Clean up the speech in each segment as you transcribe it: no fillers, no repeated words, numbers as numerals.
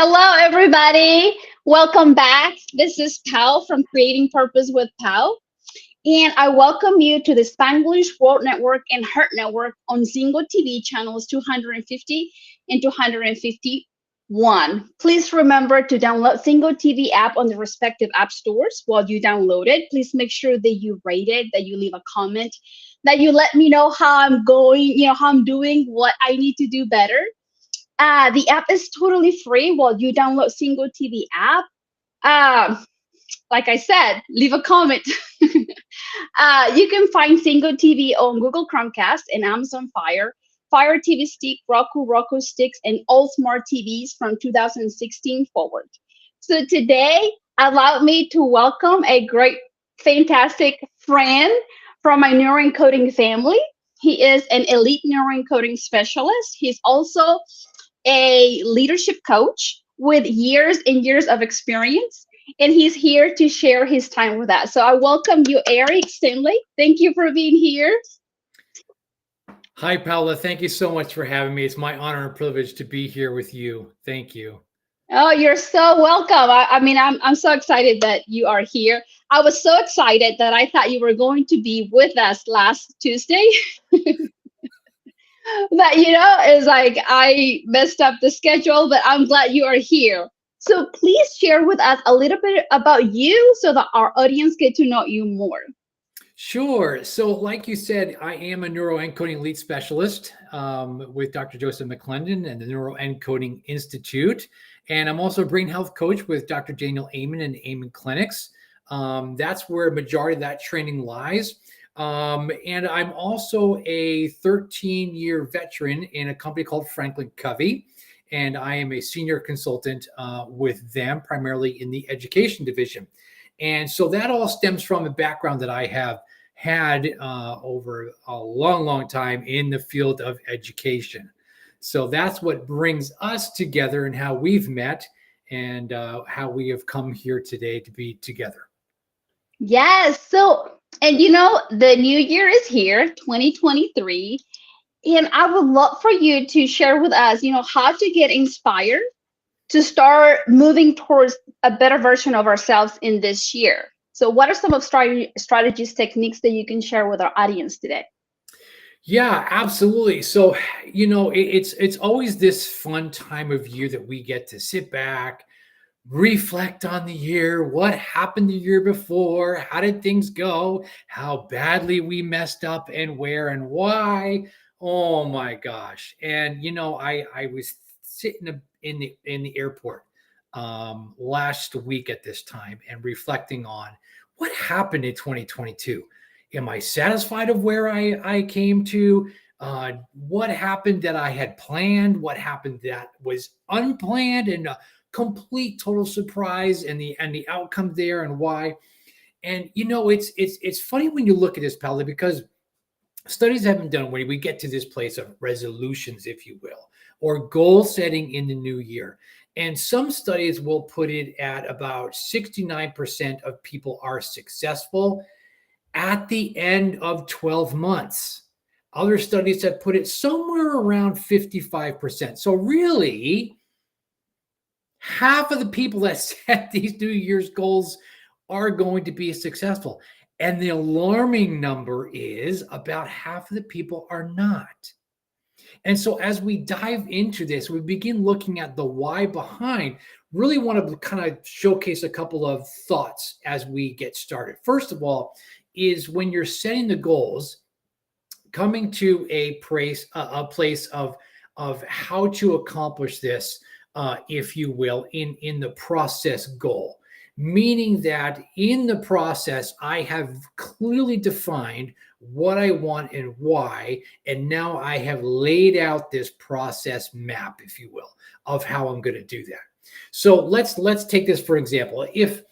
Hello, everybody. Welcome back. This is Pal from Creating Purpose with Pal. And I welcome you to the Spanglish World Network and Heart Network on Zingo TV channels 250 and 251. Please remember to download Zingo TV app on the respective app stores. While you download it, please make sure that you rate it, that you leave a comment, that you let me know how I'm going, how I'm doing, what I need to do better. The app is totally free while you download Single TV app. Um, like I said, leave a comment. You can find Single TV on Google Chromecast and Amazon Fire, Fire TV Stick, Roku Sticks, and all smart TVs from 2016 forward. So today, allow me to welcome a great, fantastic friend from my neuroencoding family. He is an elite neuroencoding specialist. He's also a leadership coach with years and years of experience, and he's here to share his time with us. So I welcome you, Eric Stenlake. Thank you for being here. Hi, Paola. Thank you so much for having me. It's my honor and privilege to be here with you. Thank you. Oh, you're so welcome. I'm so excited that you are here. I was so excited that I thought you were going to be with us last Tuesday. But it's like I messed up the schedule, but I'm glad you are here. So please share with us a little bit about you so that our audience get to know you more. Sure. So, like you said, I am a neuroencoding lead specialist with Dr. Joseph McClendon and the Neuroencoding Institute. And I'm also a brain health coach with Dr. Daniel Amen and Amen Clinics. That's where a majority of that training lies. And I'm also a 13-year veteran in a company called Franklin Covey. And I am a senior consultant with them, primarily in the education division. And so that all stems from a background that I have had over a long, long time in the field of education. So that's what brings us together and how we've met and how we have come here today to be together. Yes. So, and the new year is here, 2023. And I would love for you to share with us, how to get inspired to start moving towards a better version of ourselves in this year. So, what are some of strategies, techniques that you can share with our audience today? Yeah, absolutely. So, it's always this fun time of year that we get to sit back, reflect on the year, what happened the year before, how did things go, how badly we messed up, and where and why. Oh my gosh! And I was sitting in the airport last week at this time and reflecting on what happened in 2022. Am I satisfied of where I came to? What happened that I had planned? What happened that was unplanned and complete total surprise, and the outcome there and why? And it's funny when you look at this, Paula, because studies have been done where we get to this place of resolutions, if you will, or goal setting in the new year. And some studies will put it at about 69% of people are successful at the end of 12 months. Other studies have put it somewhere around 55%. So, really, half of the people that set these New Year's goals are going to be successful. And the alarming number is about half of the people are not. And so, as we dive into this, we begin looking at the why behind. Really want to kind of showcase a couple of thoughts as we get started. First of all, is when you're setting the goals, coming to a place of how to accomplish this, if you will, in the process goal. Meaning that in the process, I have clearly defined what I want and why, and now I have laid out this process map, if you will, of how I'm going to do that. So let's take this for example. If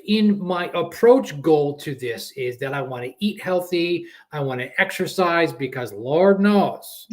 in my approach goal to this is that I want to eat healthy, I want to exercise because Lord knows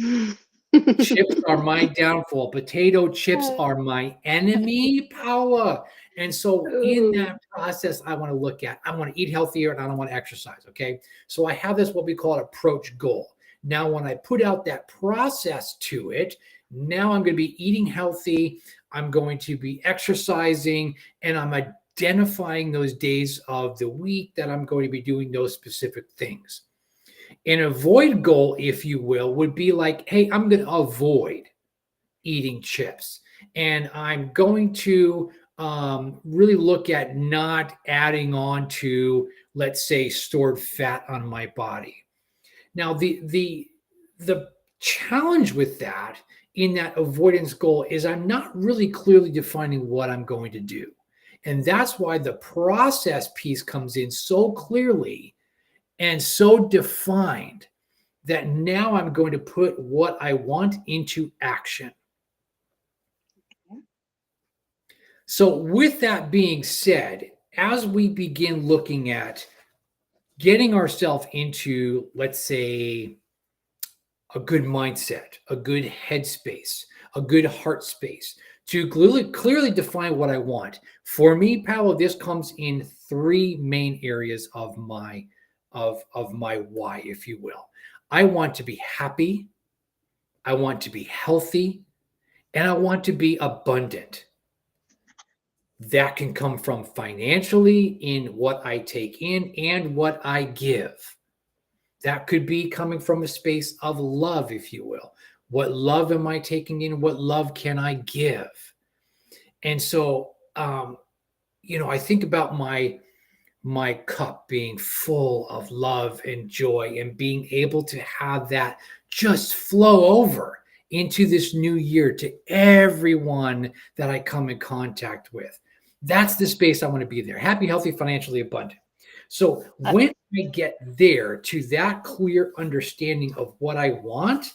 chips are my downfall. Potato chips are my enemy, Paula. And so in Ooh. that process, I want to look at, I want to eat healthier and I don't want to exercise. Okay. So I have this, what we call an approach goal. Now, when I put out that process to it, Now I'm going to be eating healthy. I'm going to be exercising, and I'm identifying those days of the week that I'm going to be doing those specific things. An avoid goal, if you will, would be like, hey, I'm going to avoid eating chips. And I'm going to really look at not adding on to, let's say, stored fat on my body. Now, the challenge with that in that avoidance goal is I'm not really clearly defining what I'm going to do. And that's why the process piece comes in so clearly and so defined that now I'm going to put what I want into action. So, with that being said, as we begin looking at getting ourselves into, let's say, a good mindset, a good headspace, a good heart space, to clearly define what I want. For me, Paolo, this comes in three main areas of my why, if you will. I want to be happy, I want to be healthy, and I want to be abundant. That can come from financially in what I take in and what I give. That could be coming from a space of love, if you will. What love am I taking in? What love can I give? And so, I think about my cup being full of love and joy and being able to have that just flow over into this new year to everyone that I come in contact with. That's the space I want to be there. Happy, healthy, financially abundant. So when I get there to that clear understanding of what I want,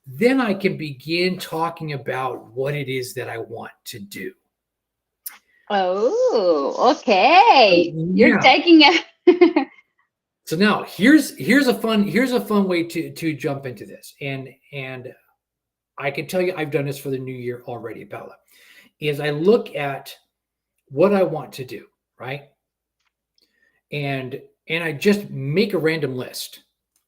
then I can begin talking about what it is that I want to do. Oh, So, okay. You're yeah. taking it. So now here's a fun way to jump into this, and I can tell you I've done this for the new year already, Paula. Is I look at what I want to do, right? And I just make a random list.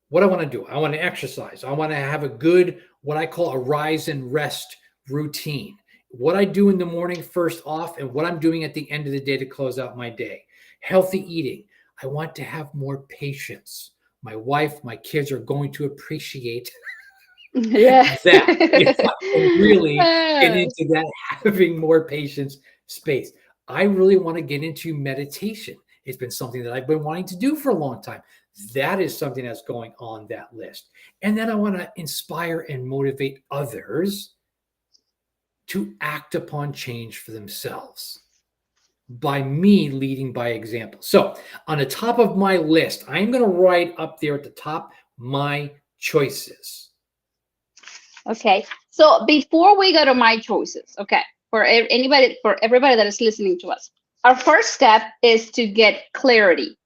What I want to do. I want to exercise. I want to have a good, what I call a rise and rest routine. What I do in the morning first off, and what I'm doing at the end of the day to close out my day. Healthy eating. I want to have more patience. My wife, my kids are going to appreciate Yeah. that if I can really get into that having more patience space. I really want to get into meditation. It's been something that I've been wanting to do for a long time. That is something that's going on that list. And then I want to inspire and motivate others to act upon change for themselves by me leading by example. So, on the top of my list, I'm going to write up there at the top my choices. Okay. So before we go to my choices, okay, for everybody that is listening to us, our first step is to get clarity,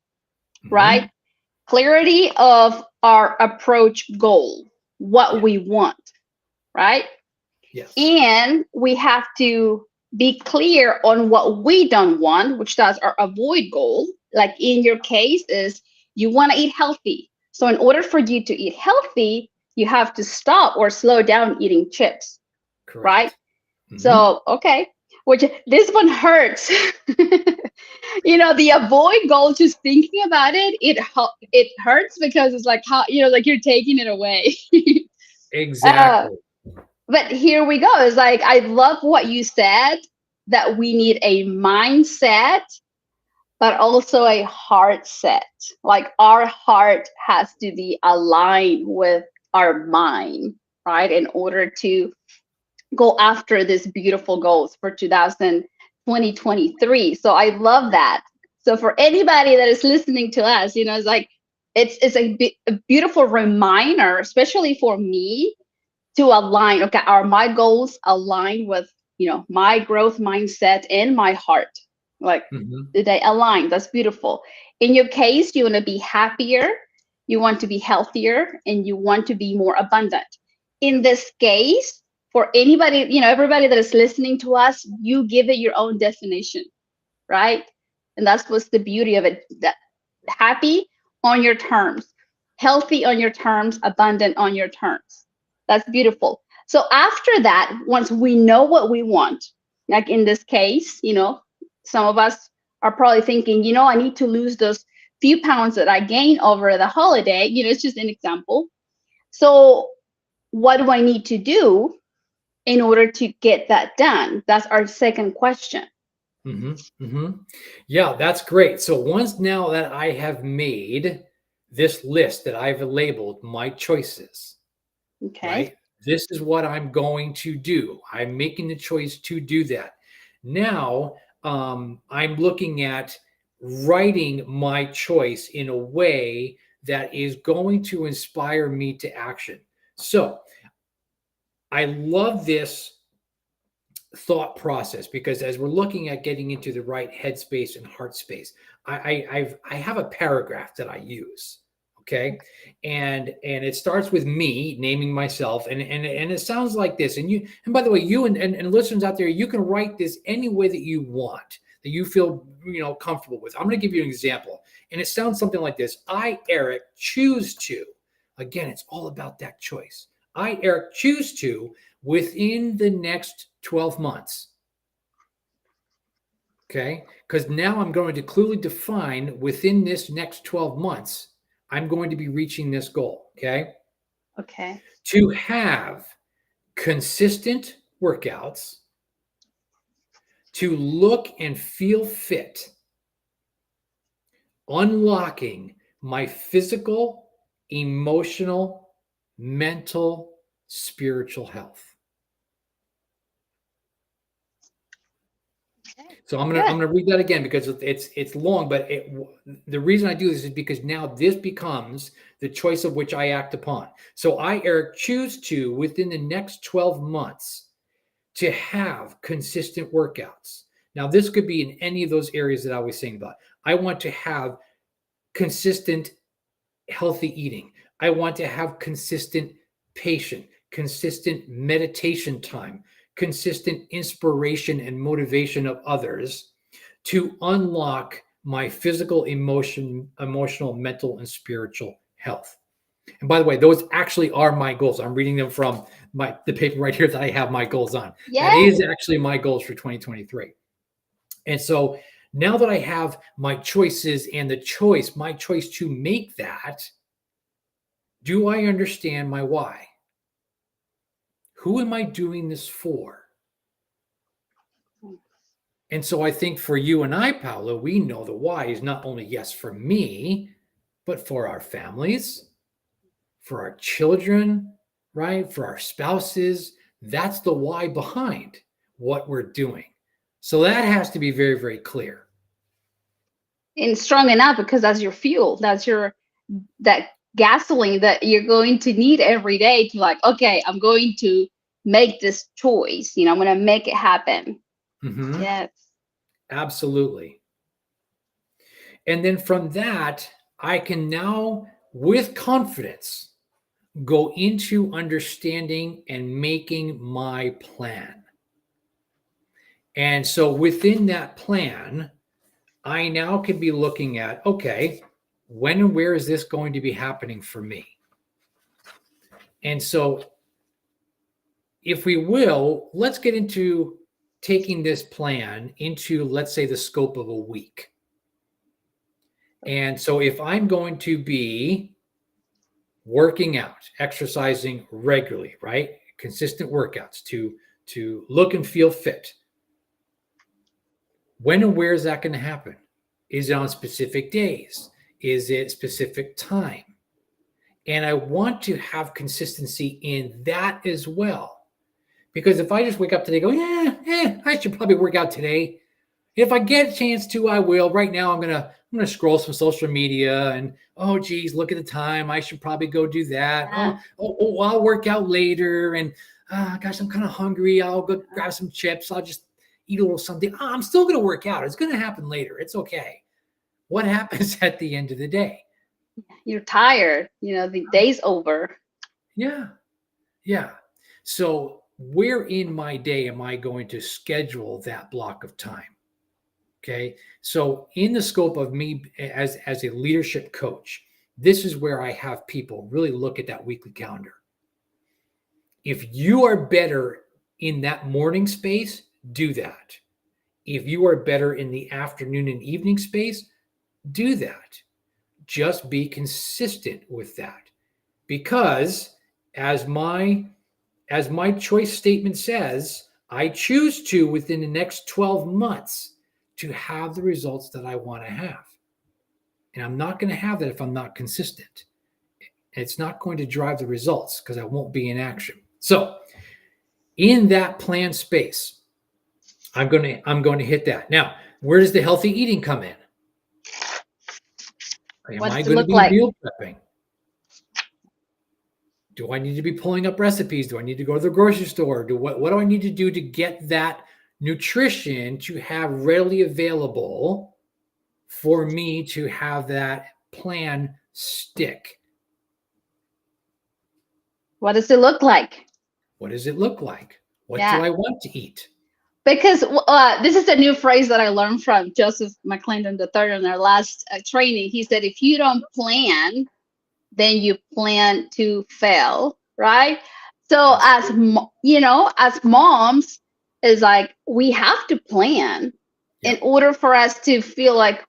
right? Mhm. Clarity of our approach goal, what Yeah. we want, right? Yes. And we have to be clear on what we don't want, which does our avoid goal. Like in your case, is you want to eat healthy. So in order for you to eat healthy, you have to stop or slow down eating chips, right? Correct. Mhm. So okay, which this one hurts. The avoid goal, just thinking about it, it hurts because it's like how like you're taking it away. uh, Exactly. but here we go. It's like I love what you said, that we need a mindset, but also a heart set. Like our heart has to be aligned with our mind, right? In order to go after these beautiful goals for 2023. So I love that. So for anybody that is listening to us, it's like it's a beautiful reminder, especially for me, to align. Okay, are my goals aligned with my growth mindset and my heart? Like, Mhm. do they align? That's beautiful. In your case, you want to be happier, you want to be healthier, and you want to be more abundant. In Yep. this case, for anybody, everybody that is listening to us, you give it your own definition, right? And that's what's the beauty of it. That happy on your terms, healthy on your terms, abundant on your terms. That's beautiful. So after that, once we know what we want, like in this case, some of us are probably thinking, I need to lose those few pounds that I gained over the holiday. It's just an example. So what do I need to do in order to get that done? That's our second question. Yeah, that's great. So once now that I have made this list that I've labeled my choices, Okay. right? This is what I'm going to do. I'm making the choice to do that. Now, I'm looking at writing my choice in a way that is going to inspire me to action. So I love this thought process because as we're looking at getting into the right headspace and heart space, I have a paragraph that I use. Okay, and it starts with me naming myself, and it sounds like this. And by the way, you and listeners out there, you can write this any way that you want, that you feel comfortable with. I'm going to give you an example, and it sounds something like this: I, Eric, choose to. Again, it's all about that choice. I, Eric, choose to within the next 12 months. Okay. Because now I'm going to clearly define within this next 12 months, I'm going to be reaching this goal. Okay. Okay. To have consistent workouts, to look and feel fit, unlocking my physical, emotional, mental, spiritual health. Okay. So I'm Good. gonna read that again because it's long, but the reason I do this is because now this becomes the choice of which I act upon. So I, Eric, choose to within the next 12 months to have consistent workouts. Now this could be in any of those areas that I was saying about. I want to have consistent healthy eating. I want to have consistent patient, consistent meditation time, consistent inspiration and motivation of others to unlock my physical, emotional, mental, and spiritual health. And by the way, those actually are my goals. I'm reading them from the paper right here that I have my goals on. That Yes. is actually my goals for 2023. And so now that I have my choices and my choice to make that, do I understand my why? Who am I doing this for? And so I think for you and I, Paola, we know the why is not only yes for me, but for our families, for our children, right? For our spouses. That's the why behind what we're doing. So that has to be very, very clear. And strong enough because that's your fuel. That's that gasoline that you're going to need every day to like, okay, I'm going to make this choice. I'm going to make it happen. Mm-hmm. Yes. Absolutely. And then from that, I can now, with confidence, go into understanding and making my plan. And so within that plan, I now can be looking at, okay, when and where is this going to be happening for me? And so, if we will, let's get into taking this plan into, let's say, the scope of a week. And so, if I'm going to be working out, exercising regularly, right? Consistent workouts to look and feel fit. When and where is that going to happen? Is it on specific days? Is it specific time? And I want to have consistency in that as well. Because if I just wake up today, go, I should probably work out today. If I get a chance to, I will. Right now, I'm gonna scroll some social media and geez, look at the time. I should probably go do that. Yeah. I'll work out later. And gosh, I'm kind of hungry. I'll go grab some chips. I'll just eat a little something. I'm still gonna work out. It's gonna happen later. It's okay. What happens at the end of the day? You're tired. The day's over. Yeah, yeah. So where in my day am I going to schedule that block of time? Okay. So in the scope of me as a leadership coach, this is where I have people really look at that weekly calendar. If you are better in that morning space, do that. If you are better in the afternoon and evening space, do that. Just be consistent with that. Because as my choice statement says, I choose to, within the next 12 months, to have the results that I want to have. And I'm not going to have that if I'm not consistent. It's not going to drive the results because I won't be in action. So in that plan space, I'm going to hit that. Now, where does the healthy eating come in? Am What I does it going to look be like? meal prepping? Do I need to be pulling up recipes? Do I need to go to the grocery store? What do I need to do to get that nutrition to have readily available for me to have that plan stick? What does it look like? What does it look like? What do Yeah. I want to eat? Because this is a new phrase that I learned from Joseph McClendon III in our last training. He said, if you don't plan, then you plan to fail, right? So as Absolutely. as moms, is like we have to plan in Yep. order for us to feel like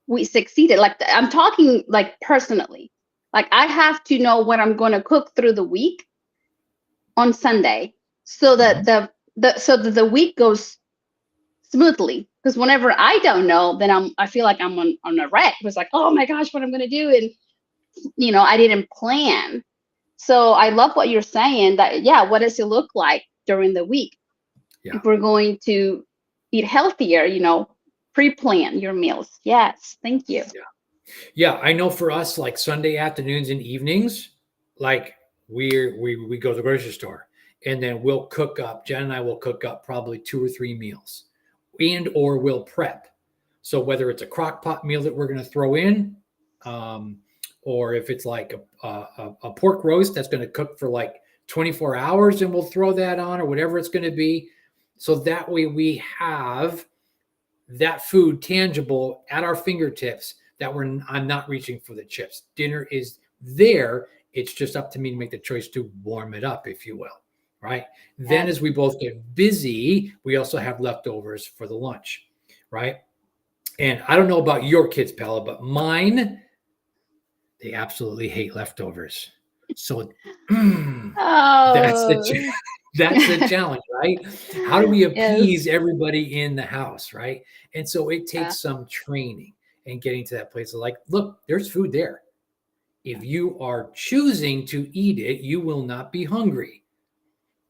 we succeeded. Like I'm talking like personally. Like I have to know what I'm going to cook through the week on Sunday so that Mhm. the week goes smoothly. Because whenever I don't know, then I feel like I'm on a wreck. It was like, oh my gosh, what I'm gonna do, and I didn't plan. So I love what you're saying. That yeah, what does it look like during the week Yeah. if we're going to eat healthier? Pre-plan your meals. Yes, thank you. Yeah. Yeah. I know for us, like Sunday afternoons and evenings, like we go to the grocery store and then we'll cook up. Jen and I will cook up probably 2 or 3 meals, and or we'll prep. So whether it's a crock pot meal that we're going to throw in, um, or if it's like a pork roast that's going to cook for like 24 hours and we'll throw that on, or whatever it's going to be. So that way we have that food tangible at our fingertips, that I'm not reaching for the chips. Dinner is there. It's just up to me to make the choice to warm it up, if you will. Right. Then, Yes, as we both get busy, we also have leftovers for the lunch. Right. And I don't know about your kids, Pella, but mine, they absolutely hate leftovers. So that's oh that's the challenge, right? How do we yes, appease everybody in the house, right? And so it yeah, takes some training and getting to that place of like, look, there's food there. If you are choosing to eat it, you will not be hungry.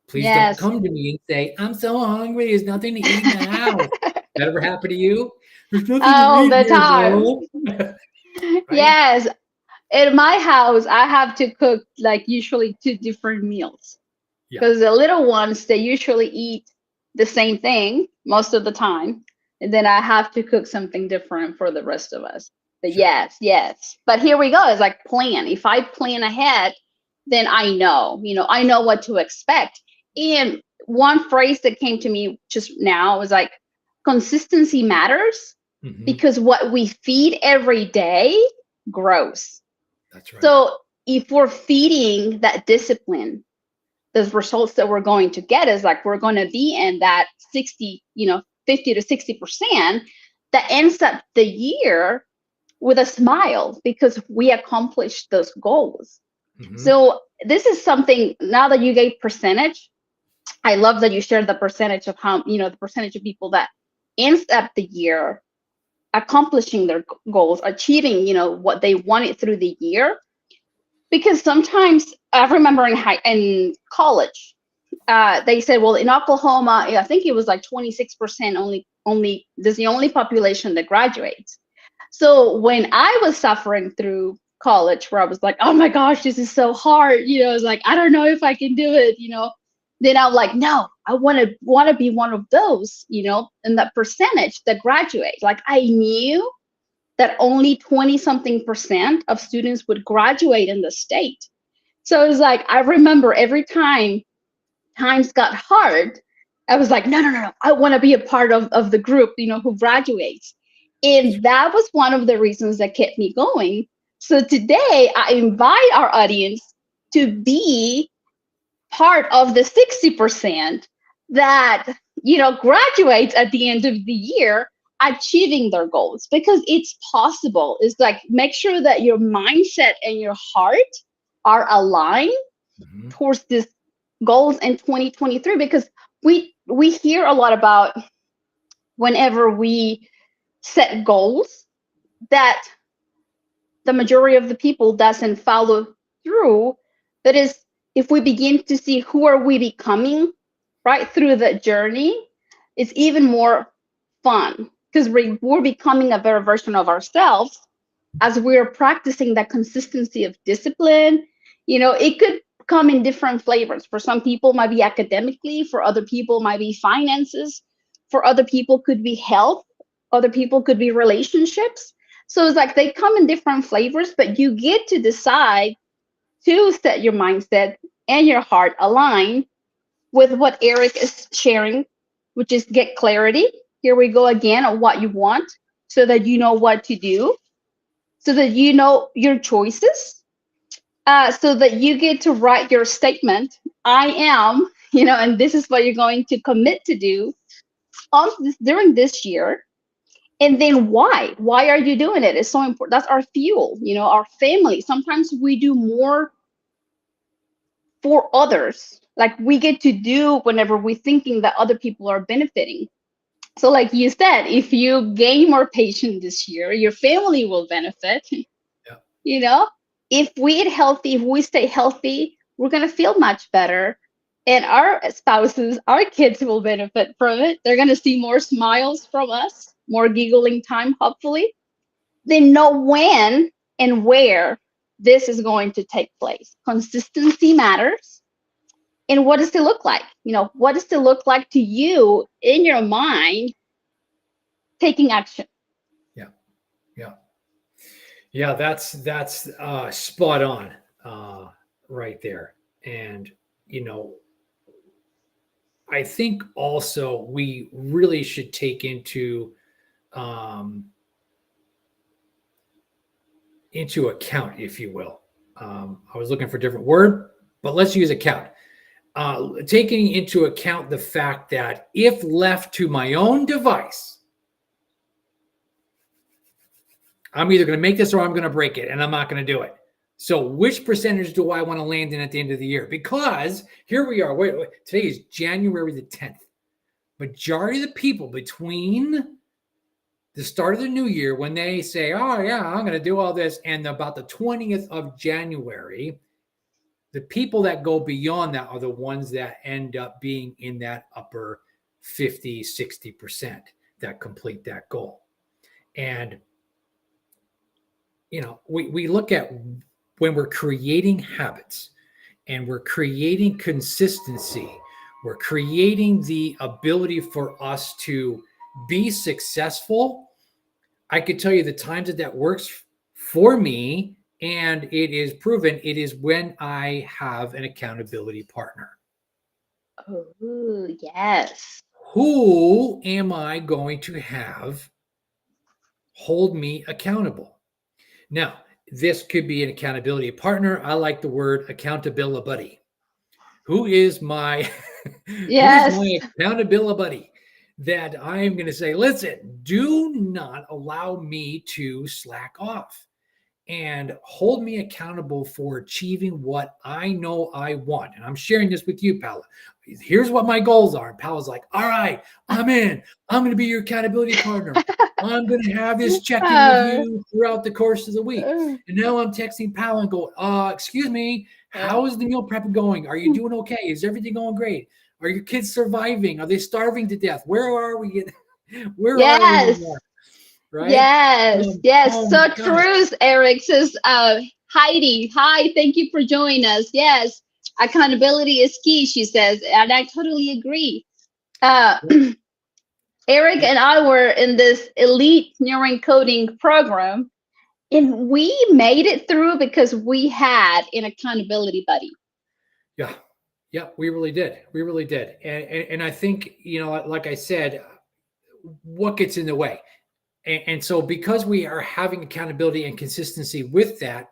Please don't yes. come to me and say, I'm so hungry. There's nothing to eat in the house. That ever happened to you? There's nothing to All eat the here, time. bro. Right? Yes, in my house, I have to cook like usually two different meals Yeah. because the little ones they usually eat the same thing most of the time, and then I have to cook something different for the rest of us. But Sure. yes, yes. But here we go. It's like plan. If I plan ahead, then I know what to expect. And one phrase that came to me just now was like consistency matters Hmm. because what we feed every day grows. That's right. So if we're feeding that discipline, the results that we're going to get is like we're going to be in that 60, 50 to 60% that ends up the year with a smile because we accomplished those goals. Hmm. So this is something now that you gave percentage. I love that you shared the percentage of how, the percentage of people that ends up the year accomplishing their goals, achieving, what they wanted through the year. Because sometimes I remember in college, they said, well, in Oklahoma, I think it was like 26% only this is the only population that graduates. So when I was suffering through college, where I was like, oh my gosh, this is so hard, I was like, I don't know if I can do it, then I'm like, no, I want to be one of those, and that percentage that graduate. Like I knew that only 20 something percent of students would graduate in the state. So it was like, I remember every time times got hard, I was like, no, no, no, no. I want to be a part of the group, who graduates. And that was one of the reasons that kept me going. So today I invite our audience to be part of the 60% that, graduates at the end of the year achieving their goals, because it's possible. It's like, make sure that your mindset and your heart are aligned Mhm. towards these goals in 2023, because we hear a lot about, whenever we set goals, that the majority of the people doesn't follow through. That is, if we begin to see who are we becoming right through the journey, it's even more fun, because we're becoming a better version of ourselves as we're practicing that consistency of discipline. It could come in different flavors. For some people, it might be academically. For other people, it might be finances. For other people, could be health. Other people could be relationships. So it's like they come in different flavors, but you get to decide to set your mindset and your heart aligned with what Eric is sharing, which is get clarity. Here we go again on what you want, so that you know what to do, so that you know your choices, so that you get to write your statement. I am, and this is what you're going to commit to do on this, during this year. And then why? Why are you doing it? It's so important. That's our fuel, our family. Sometimes we do more for others. Like we get to do whenever we're thinking that other people are benefiting. So, like you said, if you gain more patience this year, your family will benefit. Yeah. You know, if we eat healthy, if we stay healthy, we're going to feel much better. And our spouses, our kids will benefit from it. They're going to see more smiles from us, more giggling time, hopefully. They know when and where this is going to take place. Consistency matters. And what does it look like? What does it look like to you in your mind taking action? Yeah. Yeah. Yeah. That's spot on, right there. And, you know, I think also we really should take um, into account, if you will. I was looking for a different word, but let's use account. Taking into account the fact that if left to my own device, I'm either going to make this or I'm going to break it, and I'm not going to do it. So, which percentage do I want to land in at the end of the year? Because here we are. Wait, today is January the 10th. Majority of the people between the start of the new year, when they say, "Oh yeah, I'm going to do all this," and about the 20th of January, the people that go beyond that are the ones that end up being in that upper 50, 60% that complete that goal. And, we look at when we're creating habits and we're creating consistency, we're creating the ability for us to be successful. I could tell you the times that works for me, and it is proven, it is when I have an accountability partner. Oh, yes. Who am I going to have hold me accountable? Now, this could be an accountability partner. I like the word accountability buddy. Who is my who is Yes. my accountability buddy that I am going to say, listen, do not allow me to slack off and hold me accountable for achieving what I know I want. And I'm sharing this with you, Paola. Here's what my goals are. And Paola's like, all right, I'm in. I'm going to be your accountability partner. I'm going to have this check in with Uh, you throughout the course of the week. uh, And now I'm texting Paola and go, excuse me, uh, how is the meal prep going? Are you doing okay? Is everything going great? Are your kids surviving? Are they starving to death? Where are we? Where are we yes. anymore? Right? Yes. Yes. Oh So my gosh. true. Eric says, Heidi, hi, thank you for joining us. Yes. Accountability is key, she says. And I totally agree. Uh, Eric and I were in this elite neuroencoding program, and we made it through because we had an accountability buddy. Yeah. Yeah, we really did. We really did. And I think, like I said, what gets in the way? And so because we are having accountability and consistency with that,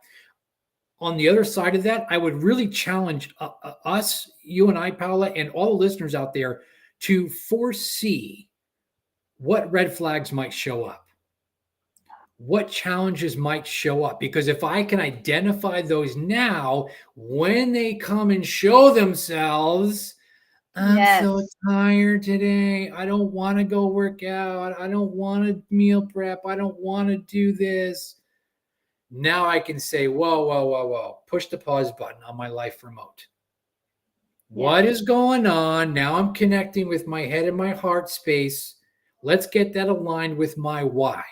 On the other side of that, I would really challenge us, you and I, Paola, and all the listeners out there to foresee what red flags might show up, what challenges might show up. Because if I can identify those now, when they come and show themselves, I'm so Yes. tired today. I don't want to go work out. I don't want to meal prep. I don't want to do this. Now I can say, whoa, whoa, whoa, whoa, push the pause button on my life remote. Yes. What is going on? Now I'm connecting with my head and my heart space. Let's get that aligned with my why.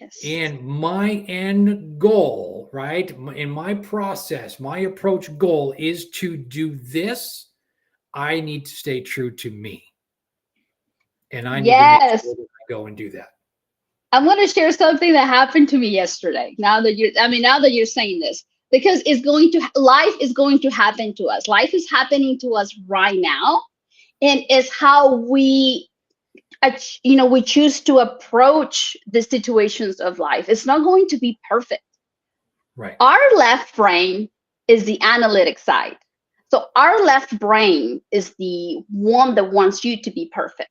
Yes. And my end goal, right? In my process, my approach goal is to do this. I need to stay true to me. And I need to make Yes. sure that I go and do that. I'm going to share something that happened to me yesterday. Now that you're saying this, because life is going to happen to us. Life is happening to us right now. And it's how we choose to approach the situations of life. It's not going to be perfect. Right. Our left brain is the analytic side. So our left brain is the one that wants you to be perfect.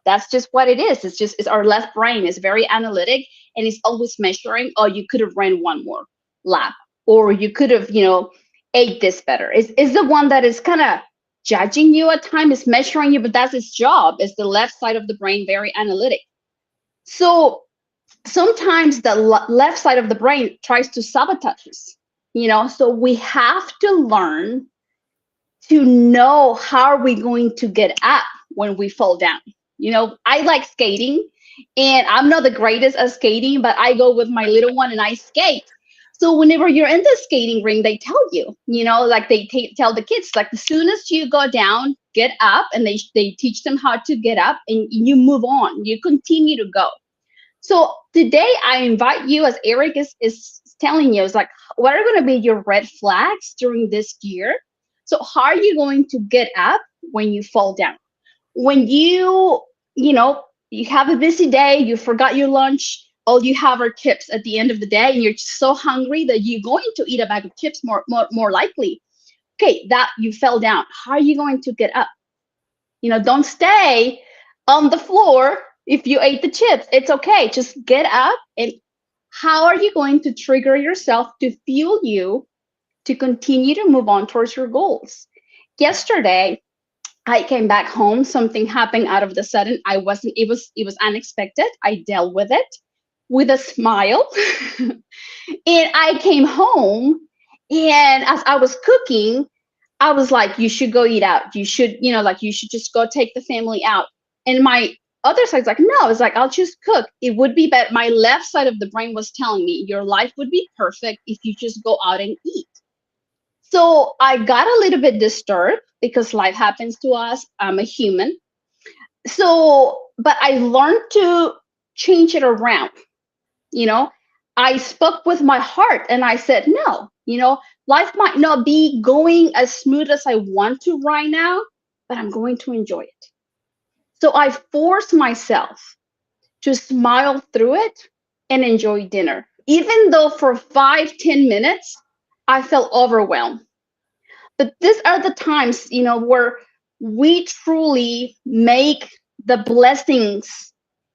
That's just what it is. It's our left brain is very analytic, and it's always measuring, oh, you could have ran one more lap, or you could have, ate this better. Is the one that is kind of judging you at times, is measuring you, but that's its job. Is the left side of the brain very analytic. So sometimes the left side of the brain tries to sabotage us, so we have to learn to know how are we going to get up when we fall down. I like skating, and I'm not the greatest at skating, but I go with my little one and I skate. So whenever you're in the skating ring, they tell you, like they tell the kids, like, as soon as you go down, get up, and they teach them how to get up, and you move on, you continue to go. So today I invite you, as Eric is telling you, is like, what are going to be your red flags during this year? So how are you going to get up when you fall down? When you have a busy day, you forgot your lunch, all you have are chips at the end of the day, and you're so hungry that you're going to eat a bag of chips more likely. Okay, that you fell down. How are you going to get up? Don't stay on the floor if you ate the chips. It's okay. Just get up. And how are you going to trigger yourself to fuel you to continue to move on towards your goals? Yesterday, I came back home. Something happened out of the sudden. I wasn't, it was unexpected. I dealt with it with a smile. And I came home, and as I was cooking, I was like, you should go eat out. You should, like, you should just go take the family out. And my other side's like, no, it's like, I'll just cook. It would be better. My left side of the brain was telling me, your life would be perfect if you just go out and eat. So I got a little bit disturbed because life happens to us. I'm a human. So, but I learned to change it around. you know I spoke with my heart, and I said, no, life might not be going as smooth as I want to right now, but I'm going to enjoy it. So I forced myself to smile through it and enjoy dinner, even though for 5-10 minutes I felt overwhelmed. But these are the times, where we truly make the blessings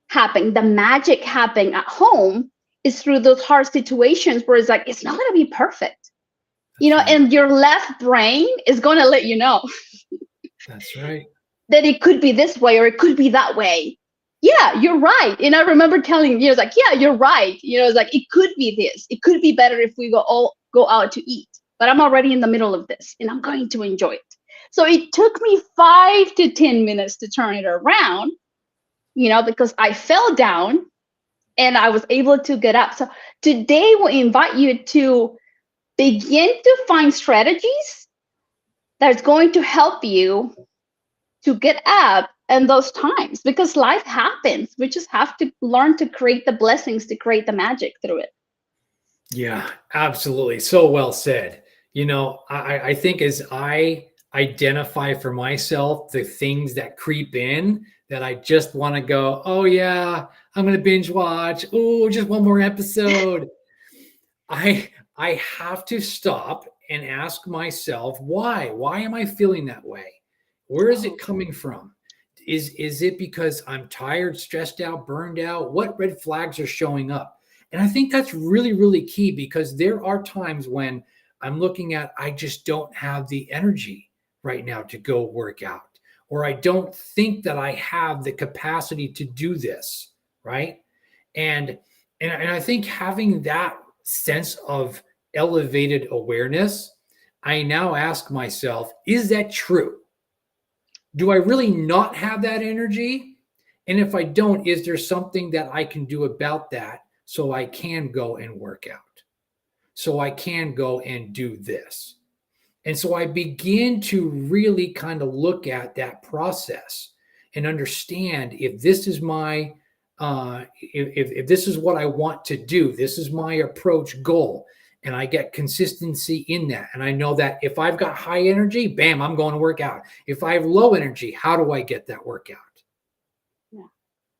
happen, the magic happen at home, is through those hard situations where it's like, it's not going to be perfect, That's right. and your left brain is going to let you know That's right. that it could be this way or it could be that way. Yeah, you're right. And I remember telling you, it's like, yeah, you're right. It's like, it could be this. It could be better if we go out to eat. But I'm already in the middle of this, and I'm going to enjoy it. So it took me 5 to 10 minutes to turn it around, because I fell down and I was able to get up. So today we invite you to begin to find strategies that's going to help you to get up in those times, because life happens. We just have to learn to create the blessings, to create the magic through it. Yeah, absolutely. So well said. I think as I identify for myself the things that creep in that I just want to go, oh, yeah, I'm going to binge watch. Oh, just one more episode. I have to stop and ask myself why. Why am I feeling that way? Where is it Oh, coming from? Is it because I'm tired, stressed out, burned out? What red flags are showing up? And I think that's really, really key, because there are times when I'm looking at, I just don't have the energy right now to go work out, or I don't think that I have the capacity to do this, right? And and I think having that sense of elevated awareness, I now ask myself, is that true? Do I really not have that energy? And if I don't, is there something that I can do about that so I can go and work out? So I can go and do this. And so I begin to really kind of look at that process and understand, if this is my, if this is what I want to do, this is my approach goal, and I get consistency in that. And I know that if I've got high energy, bam, I'm going to work out. If I have low energy, how do I get that workout? yeah.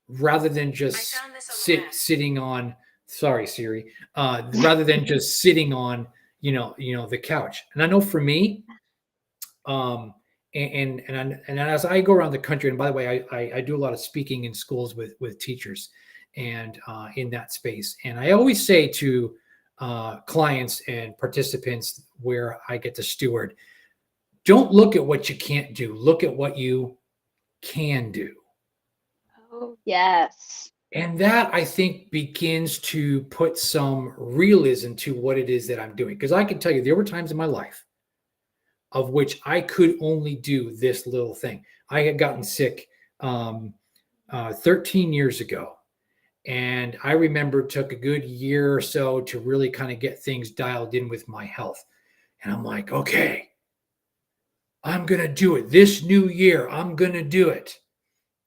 Rather than just sitting on, sorry Siri, rather than just sitting on, the couch. And I know for me, um, and as I go around the country, and by the way, I do a lot of speaking in schools with teachers, and in that space, and I always say to clients and participants where I get to steward, don't look at what you can't do, look at what you can do. Oh, yes. And that, I think, begins to put some realism to what it is that I'm doing. Because I can tell you, there were times in my life of which I could only do this little thing. I had gotten sick 13 years ago. And I remember it took a good year or so to really kind of get things dialed in with my health. And I'm like, okay, I'm going to do it. This new year, I'm going to do it.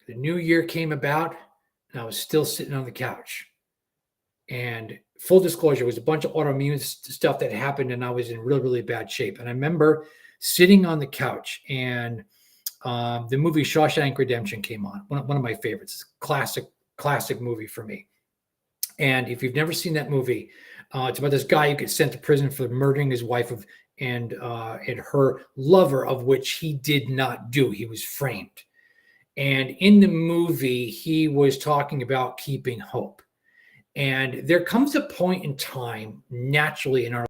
The new year came about, and I was still sitting on the couch. And full disclosure, it was a bunch of autoimmune stuff that happened, and I was in really, really bad shape. And I remember sitting on the couch, and the movie Shawshank Redemption came on. One of my favorites, classic movie for me. And if you've never seen that movie, it's about this guy who gets sent to prison for murdering his wife and her lover, of which he did not do. He was framed. And in the movie, he was talking about keeping hope. And there comes a point in time naturally in our.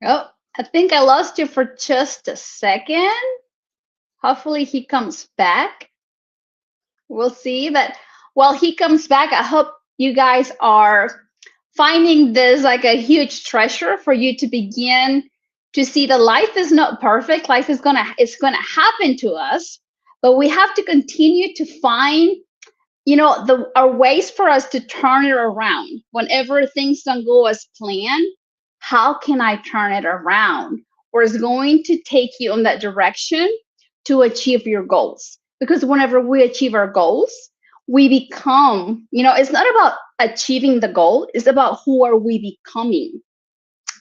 Oh, I think I lost you for just a second. Hopefully he comes back. We'll see. But while he comes back, I hope you guys are finding this like a huge treasure for you to begin to see that life is not perfect. Life is it's gonna happen to us, but we have to continue to find, the are ways for us to turn it around whenever things don't go as planned. How can I turn it around, or is going to take you in that direction to achieve your goals? Because whenever we achieve our goals, we become, it's not about achieving the goal, it's about who are we becoming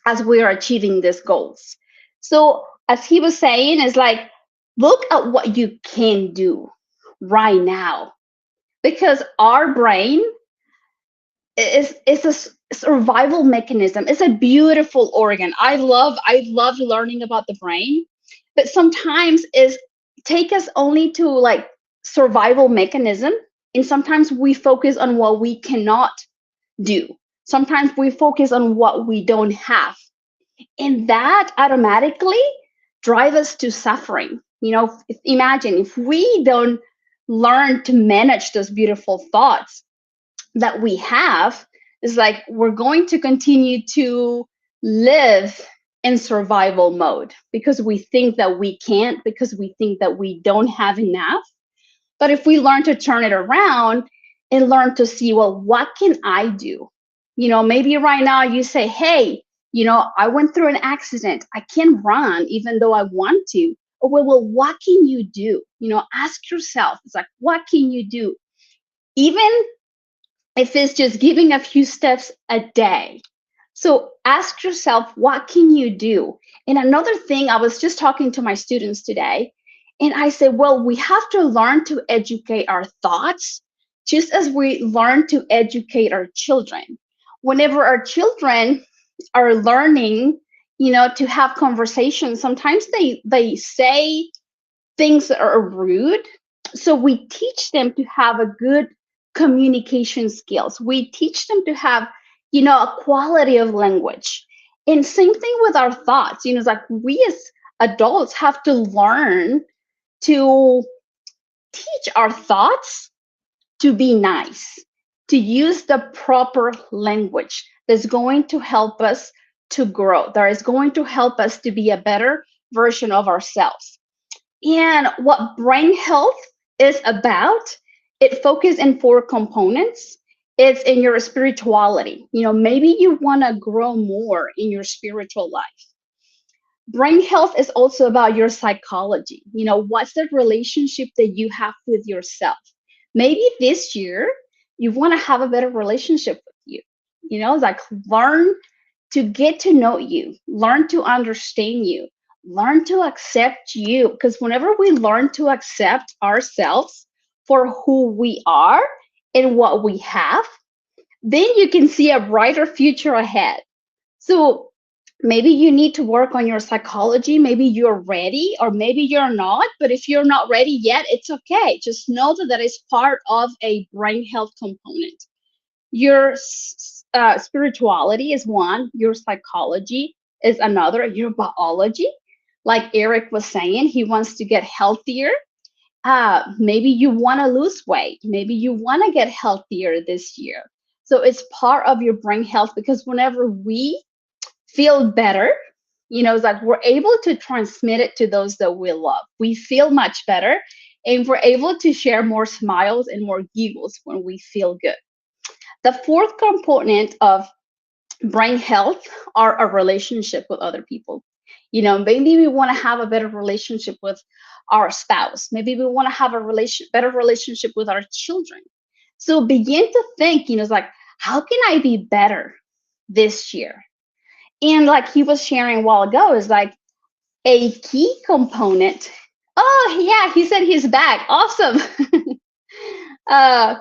as we are achieving these goals. So as he was saying, it's like, look at what you can do right now, because our brain is a survival mechanism. It's a beautiful organ. I love learning about the brain, but sometimes is take us only to like survival mechanism, and sometimes we focus on what we cannot do. Sometimes we focus on what we don't have, and that automatically drive us to suffering. Imagine if we don't learn to manage those beautiful thoughts that we have, is like we're going to continue to live in survival mode because we think that we can't, because we think that we don't have enough. But if we learn to turn it around and learn to see, well, what can I do? Maybe right now you say, hey, I went through an accident. I can't run even though I want to. Or, well, what can you do? Ask yourself. It's like, what can you do? Even if it's just giving a few steps a day. So ask yourself, what can you do? And another thing, I was just talking to my students today, and I said, well, we have to learn to educate our thoughts just as we learn to educate our children. Whenever our children are learning, to have conversations, sometimes they say things that are rude. So we teach them to have a good communication skills. We teach them to have, a quality of language. And same thing with our thoughts. It's like we as adults have to learn to teach our thoughts to be nice, to use the proper language that's going to help us to grow, that is going to help us to be a better version of ourselves. And what brain health is about, it focuses in four components. It's in your spirituality. Maybe you want to grow more in your spiritual life. Brain health is also about your psychology. What's the relationship that you have with yourself? Maybe this year you want to have a better relationship with you. Like learn to get to know you, learn to understand you, learn to accept you. Because whenever we learn to accept ourselves for who we are and what we have, then you can see a brighter future ahead. So maybe you need to work on your psychology. Maybe you're ready, or maybe you're not. But if you're not ready yet, it's okay. Just know that that is part of a brain health component. Your spirituality is one, your psychology is another, your biology. Like Eric was saying, he wants to get healthier. Maybe you want to lose weight. Maybe you want to get healthier this year. So it's part of your brain health, because whenever we feel better, it's like we're able to transmit it to those that we love. We feel much better, and we're able to share more smiles and more giggles when we feel good. The fourth component of brain health are a relationship with other people. Maybe we want to have a better relationship with our spouse. Maybe we want to have a better relationship with our children. So begin to think, it's like, how can I be better this year? And like he was sharing a while ago, is like a key component. Oh yeah, he said he's back. Awesome. uh,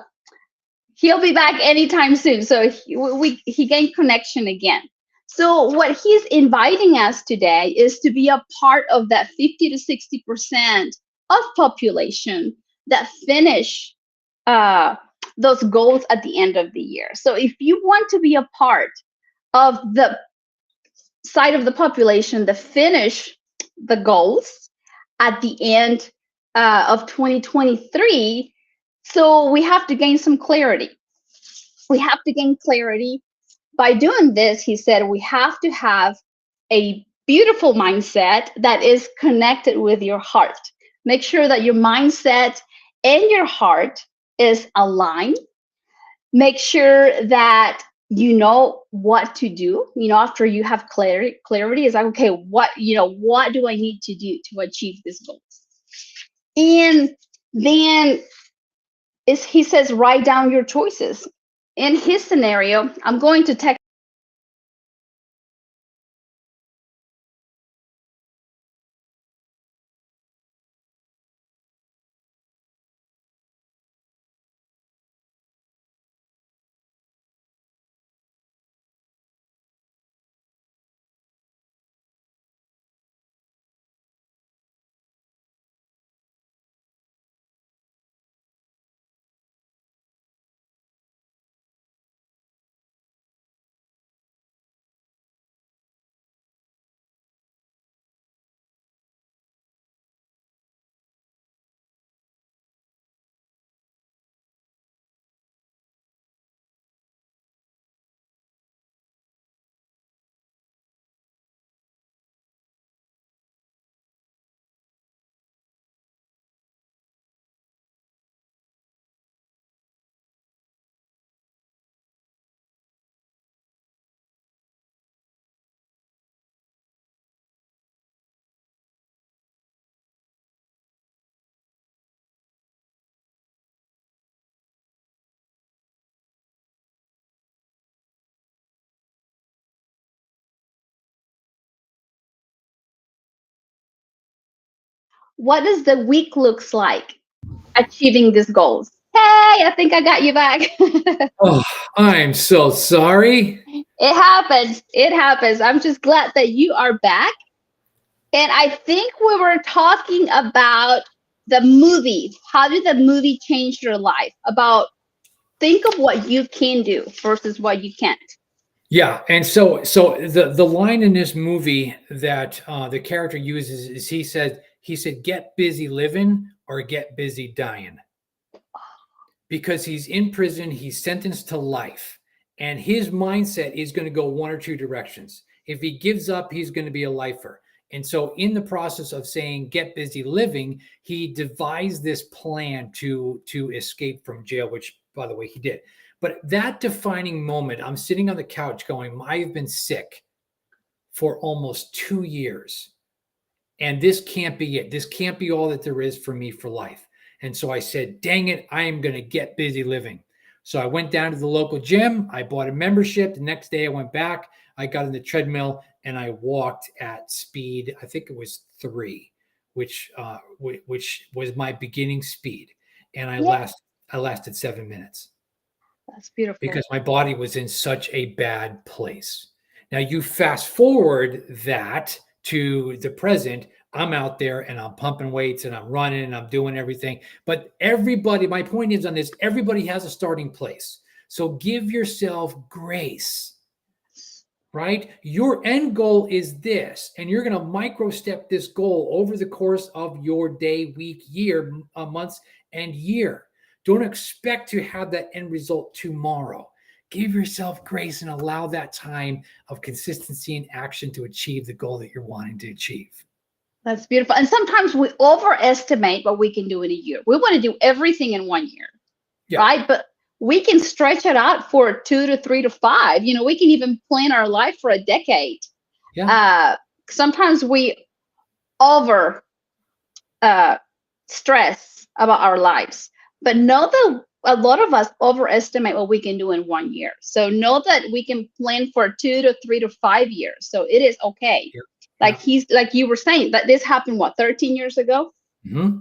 he'll be back anytime soon. So he gained connection again. So what he's inviting us today is to be a part of that 50 to 60% of population that finish uh, those goals at the end of the year. So if you want to be a part of the side of the population that finish the goals at the end of 2023, so we have to gain some clarity. We have to gain clarity. By doing this, he said, we have to have a beautiful mindset that is connected with your heart. Make sure that your mindset and your heart is aligned. Make sure that you know what to do. After you have clarity is like, okay, what do I need to do to achieve this goal? And then he says, write down your choices. In his scenario, I'm going to text. What does the week looks like achieving these goals? I think I got you back. It Oh, I'm so sorry. happens. It happens. I'm just glad that you are back. And I think we were talking about the movie. How did the movie change your life? About think of what you can do versus what you can't. Yeah, and so the line in this movie that the character uses is he said get busy living or get busy dying, because he's in prison, he's sentenced to life, and his mindset is going to go one or two directions. If he gives up, he's going to be a lifer. And so, in the process of saying "get busy living," he devised this plan to escape from jail, which, by the way, he did. But that defining moment, I'm sitting on the couch going, "I've been sick for almost 2 years. And this can't be it. This can't be all that there is for me for life." And so I said, dang it, I am going to get busy living. So I went down to the local gym. I bought a membership. The next day I went back. I got in the treadmill and I walked at speed. I think it was 3, which was my beginning speed. And I Yeah, lasted 7 minutes that's beautiful. because my body was in such a bad place. Now you fast forward that to the present, I'm out there and I'm pumping weights and I'm running and I'm doing everything. But everybody, my point is on this, everybody has a starting place. So give yourself grace, right? Your end goal is this, and you're going to micro step this goal over the course of your day, week, year, months, and year. Don't expect to have that end result tomorrow. Give yourself grace and allow that time of consistency and action to achieve the goal that you're wanting to achieve. That's beautiful. And sometimes we overestimate what we can do in a year. We want to do everything in 1 year, Yeah. right? But we can stretch it out for 2 to 3 to 5. We can even plan our life for a decade. Yeah. Uh, Sometimes we over uh, stress about our lives, but know that a lot of us overestimate what we can do in 1 year. So know that we can plan for 2 to 3 to 5 years. So it is okay. Yeah. Like Yeah. like you were saying that this happened what 13 years ago. Mm-hmm.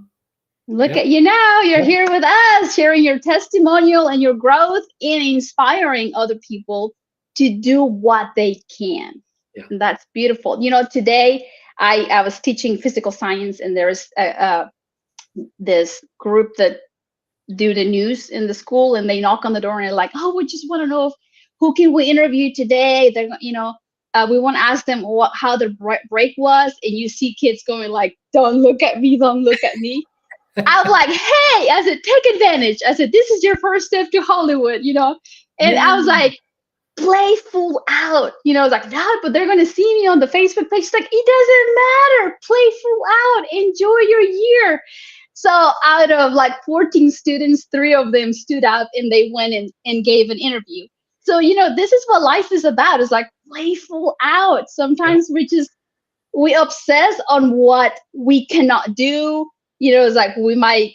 Look at Yep. you now. You're Yep. here with us, sharing your testimonial and your growth and inspiring other people to do what they can. Yeah. And that's beautiful. Today I was teaching physical science, and there's this group that do the news in the school, and they knock on the door and they're like, "Oh, we just want to know who can we interview today." We want to ask them how their break was, and you see kids going like, "Don't look at me, don't look at me." I'm like, "Hey," I said, "take advantage." I said, "This is your first step to Hollywood." And Yeah. I was like, playful out. I was like, "No, but they're going to see me on the Facebook page." She's like, "It doesn't matter. Playful out. Enjoy your year." So out of like 14 students, 3 of them stood up and they went and gave an interview. So, this is what life is about. It's like playful out. Yep. Sometimes we obsess on what we cannot do. It's like we might,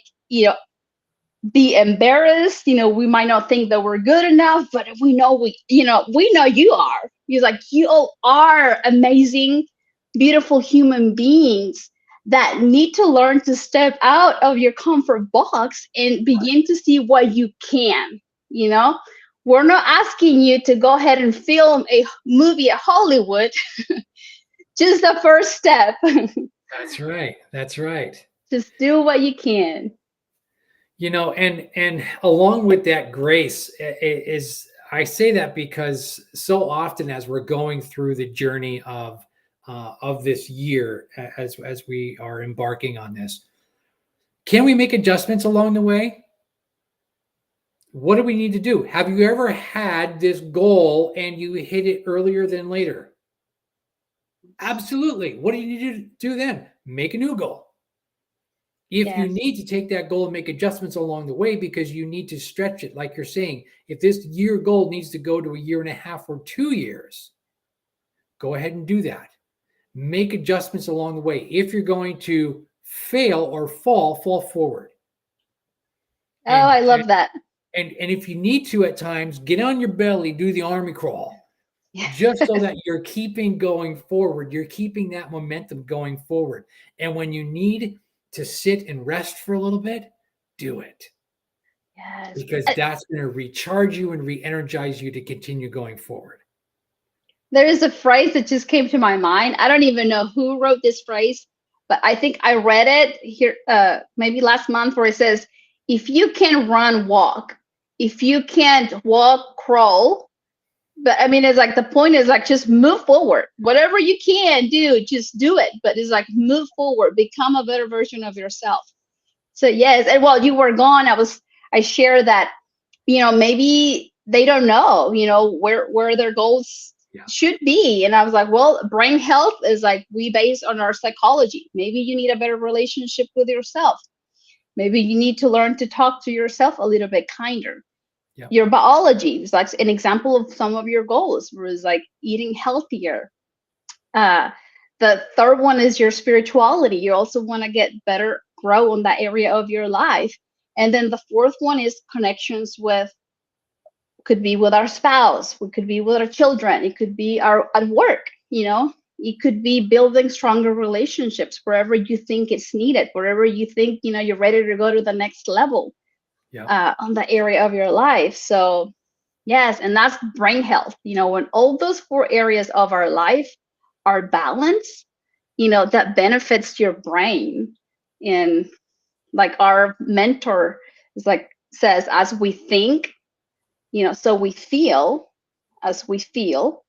be embarrassed. We might not think that we're good enough, but we know you are. You're like, you all are amazing, beautiful human beings that need to learn to step out of your comfort box and begin to see what you can. You know, we're not asking you to go ahead and film a movie at Hollywood, just the first step. That's right. That's right. Just do what you can. And along with that grace is, I say that because so often as we're going through the journey of this year, as we are embarking on this, can we make adjustments along the way? What do we need to do? Have you ever had this goal and you hit it earlier than later? Absolutely. What do you need to do then? Make a new goal. If you Yes. need to take that goal and make adjustments along the way because you need to stretch it, like you're saying, if this year goal needs to go to a year and a half or 2 years, go ahead and do that. Make adjustments along the way. If you're going to fail or fall forward. Oh, And I love that. and if you need to at times, get on your belly, do the army crawl, Yeah. just so that you're keeping going forward. You're keeping that momentum going forward. And when you need to sit and rest for a little bit, do it. Yes. because that's going to recharge you and re-energize you to continue going forward. There is a phrase that just came to my mind. I don't even know who wrote this phrase, but I think I read it here maybe last month where it says, if you can run, walk. If you can't walk, crawl. But I mean, it's like the point is like just move forward. Whatever you can do, just do it. But it's like move forward, become a better version of yourself. So yes, and while you were gone, I shared that, maybe they don't know, where their goals Yeah. should be. And I was like, well, brain health is like we base on our psychology. Maybe you need a better relationship with yourself. Maybe you need to learn to talk to yourself a little bit kinder. Yeah. Your biology is like an example of some of your goals, was like eating healthier. Uh, the third one is your spirituality. You also want to get better, grow on that area of your life. And then the fourth one is connections with, could be with our spouse, it could be with our children, it could be our at work, it could be building stronger relationships wherever you think it's needed, wherever you think, you're ready to go to the next level Yeah. on the area of your life. So yes, and that's brain health. When all those four areas of our life are balanced, that benefits your brain. And like our mentor is like says, as we think, so we feel, as we feel,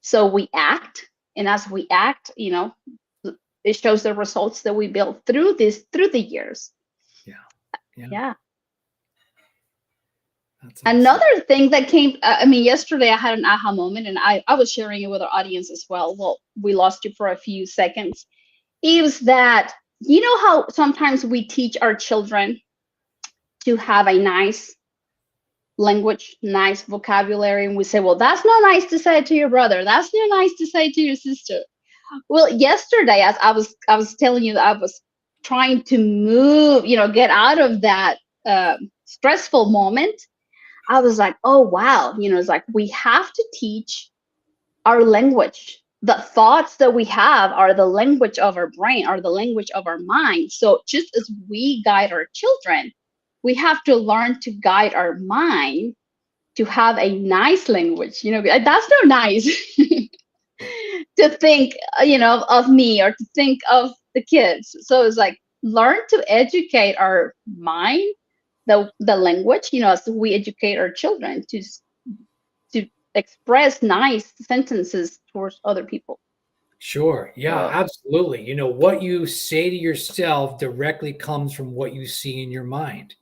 so we act, and as we act, it shows the results that we build through the years. Yeah. Yeah. Yeah. That's awesome. Another thing that came, I mean, yesterday I had an aha moment, and I was sharing it with our audience as well. Well, we lost you for a few seconds. It was that, how sometimes we teach our children to have a nice language, nice vocabulary, and we say, well, that's not nice to say to your brother. That's not nice to say to your sister. Well, yesterday, as I was telling you that I was trying to move, get out of that stressful moment. I was like, oh wow, it's like we have to teach our language. The thoughts that we have are the language of our brain, are the language of our mind. So just as we guide our children, we have to learn to guide our mind to have a nice language. That's so nice to think, of me, or to think of the kids. So it's like learn to educate our mind, the language, as we educate our children to express nice sentences towards other people. Sure. Yeah, So absolutely. What you say to yourself directly comes from what you see in your mind.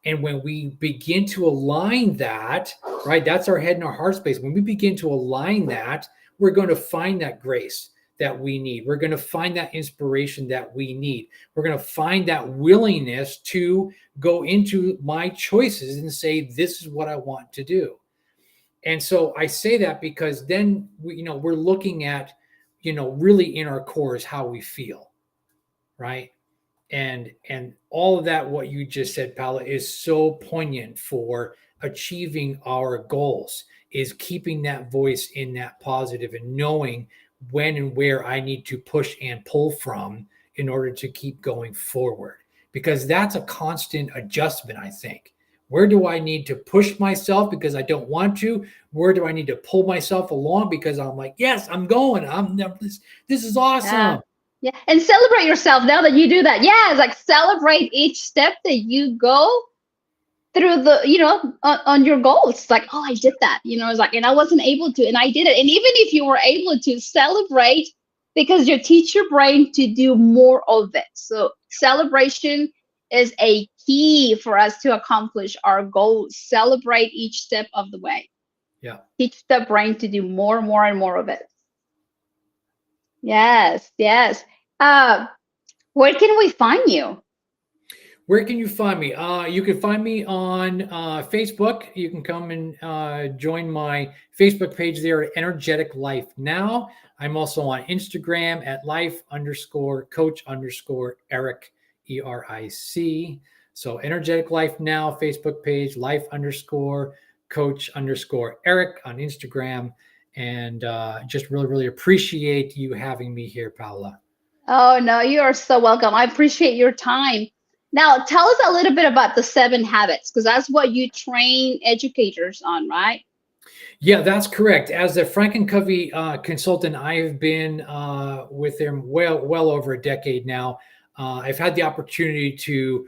And when we begin to align that, right, that's our head and our heart space. When we begin to align that, we're going to find that grace that we need. We're going to find that inspiration that we need. We're going to find that willingness to go into my choices and say, this is what I want to do. And so I say that because then we're looking at, really in our core is how we feel, right? And all of that, what you just said, Paula, is so poignant for achieving our goals, is keeping that voice in that positive and knowing when and where I need to push and pull from in order to keep going forward, because that's a constant adjustment. I think, where do I need to push myself because I don't want to? Where do I need to pull myself along because I'm like, yes, I'm going, this is yeah. awesome. Yeah. And celebrate yourself now that you do that. Yeah, it's like celebrate each step that you go through the, on your goals. It's like, oh, I did that. It's like, and I wasn't able to, and I did it. And even if you were able to celebrate, because you teach your brain to do more of it. So celebration is a key for us to accomplish our goals. Celebrate each step of the way. Yeah. Teach the brain to do more, more, and more of it. Yes, yes. Uh, where can we find you? Where can you find me? You can find me on Facebook. You can come and join my Facebook page there at Energetic Life Now. I'm also on Instagram at life_coach_Eric, ERIC. So Energetic Life Now, Facebook page, life_coach_Eric on Instagram. And just really, really appreciate you having me here, Paula. Oh, no, you are so welcome. I appreciate your time. Now, tell us a little bit about the 7 habits, because that's what you train educators on, right? Yeah, that's correct. As a Frankencovey consultant, I've been with them well over a decade now. I've had the opportunity to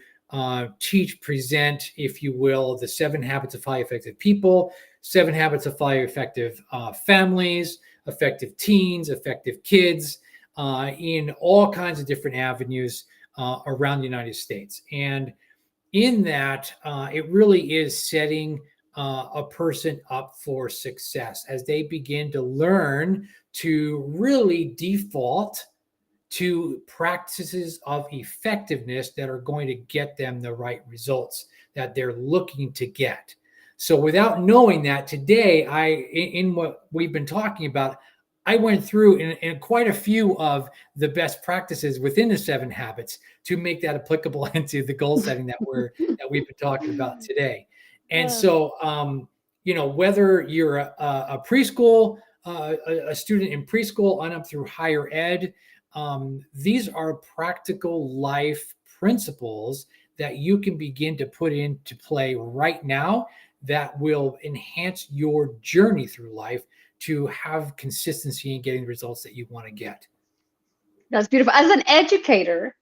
teach, present, if you will, the 7 habits of highly effective people, 7 habits of highly effective families, effective teens, effective kids, in all kinds of different avenues around the United States. And in that, it really is setting a person up for success as they begin to learn to really default to practices of effectiveness that are going to get them the right results that they're looking to get. So, without knowing that, today, in what we've been talking about, I went through in quite a few of the best practices within the 7 habits to make that applicable into the goal setting that we've been talking about today. And Uh, so, whether you're a preschool, a student in preschool on up through higher ed, these are practical life principles that you can begin to put into play right now that will enhance your journey through life to have consistency in getting the results that you want to get. that's beautiful. As an educator,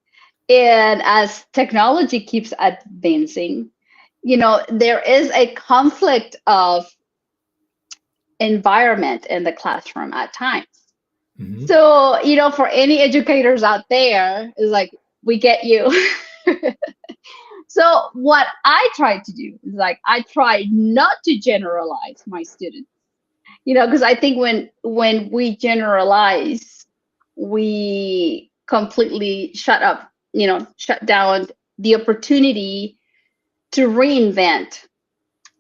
and as technology keeps advancing, there is a conflict of environment in the classroom at times. Mm-hmm. So, for any educators out there, is like, we get you. So, what I try to do is like, I try not to generalize my students, because I think when we generalize, we completely shut down the opportunity to reinvent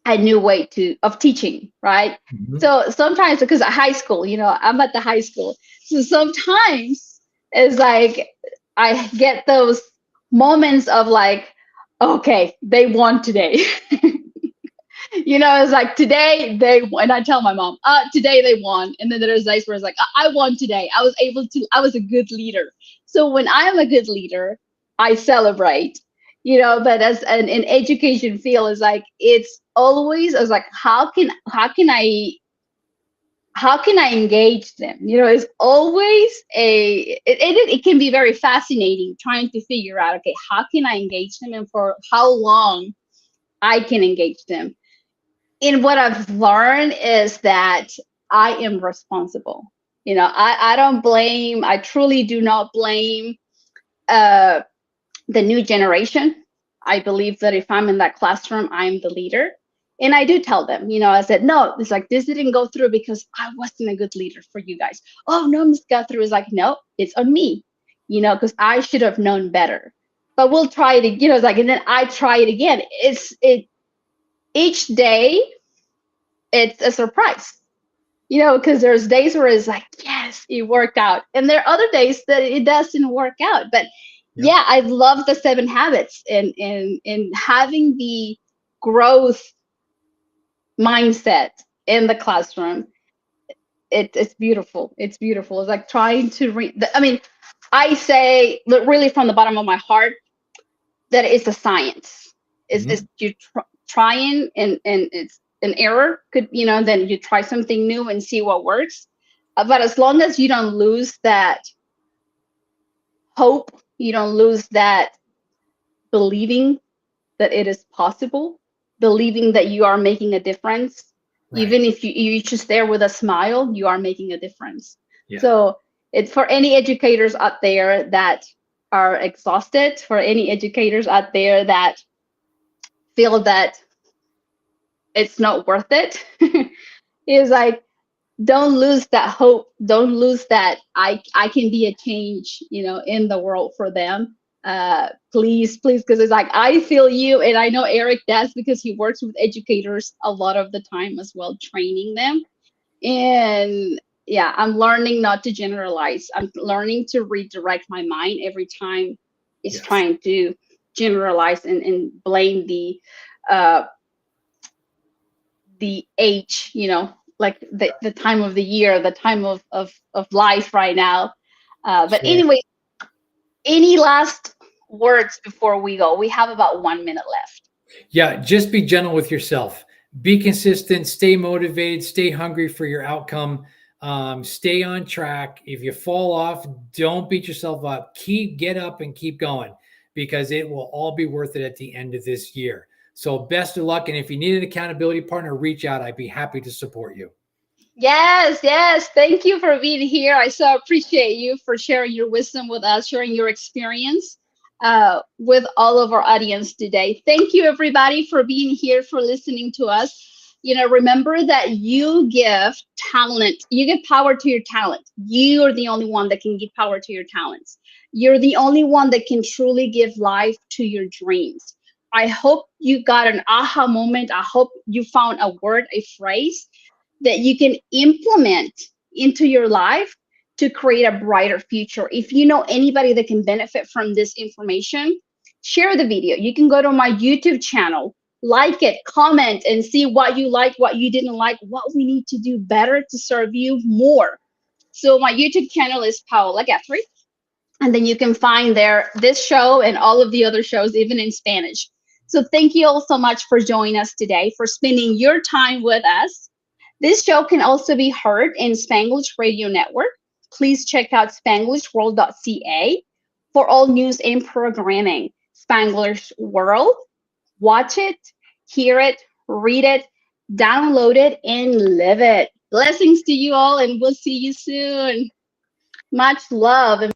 a new way of teaching, right? Mm-hmm. So sometimes, because at high school, I'm at the high school, so sometimes it's like I get those moments of like, okay, they won today. It's like today and I tell my mom, today they won. And then there's days where it's like, I won today. I was a good leader. So when I'm a good leader, I celebrate, but as an education field is like, it's always, I was like, how can I engage them? It's always it can be very fascinating trying to figure out, okay, how can I engage them and for how long I can engage them. And what I've learned is that I am responsible. I don't blame, I truly do not blame uh, the new generation. I believe that if I'm in that classroom, I'm the leader. And I do tell them, I said, no, it's like, this didn't go through because I wasn't a good leader for you guys. Oh, no, Miss Guthrie is like, no, it's on me, because I should have known better. But we'll try it, it's like, and then I try it again. Each day, it's a surprise, because there's days where it's like, yes, it worked out. And there are other days that it doesn't work out. But Yep. yeah, I love the 7 habits and having the growth mindset in the classroom. It's beautiful. It's beautiful. It's like trying to read. I mean, I say, look, really from the bottom of my heart, that it's a science. It's Mm-hmm. you trying and it's an error. Then you try something new and see what works. But as long as you don't lose that hope, you don't lose that believing that it is possible, believing that you are making a difference, Right. even if you're just there with a smile, you are making a difference. Yeah. So it's for any educators out there that are exhausted, for any educators out there that feel that it's not worth it, is like, don't lose that hope, don't lose that I can be a change, in the world for them. Please, because it's like, I feel you, and I know Eric does, because he works with educators a lot of the time as well, training them. And yeah, I'm learning not to generalize. I'm learning to redirect my mind every time it's Yes. trying to generalize and blame uh the age, like the time of the year, the time of life right now. But Sure. anyway, any last words before we go? We have about 1 minute left. Yeah, just be gentle with yourself. Be consistent, stay motivated, stay hungry for your outcome, stay on track. If you fall off, don't beat yourself up. Get up and keep going because it will all be worth it at the end of this year. So, best of luck. And if you need an accountability partner, reach out. I'd be happy to support you. Yes, yes. Thank you for being here. I so appreciate you for sharing your wisdom with us, sharing your experience with all of our audience today. Thank you, everybody, for being here, for listening to us. Remember that you give talent, you give power to your talent. You are the only one that can give power to your talents. You're the only one that can truly give life to your dreams. I hope you got an aha moment. I hope you found a word, a phrase that you can implement into your life to create a brighter future. If you know anybody that can benefit from this information, share the video. You can go to my YouTube channel, like it, comment, and see what you like, what you didn't like, what we need to do better to serve you more. So my YouTube channel is Paola Guthrie, and then you can find there this show and all of the other shows, even in Spanish. So thank you all so much for joining us today, for spending your time with us. This show can also be heard in Spanglish Radio Network. Please check out spanglishworld.ca for all news and programming. Spanglish World, watch it, hear it, read it, download it, and live it. Blessings to you all, and we'll see you soon. Much love and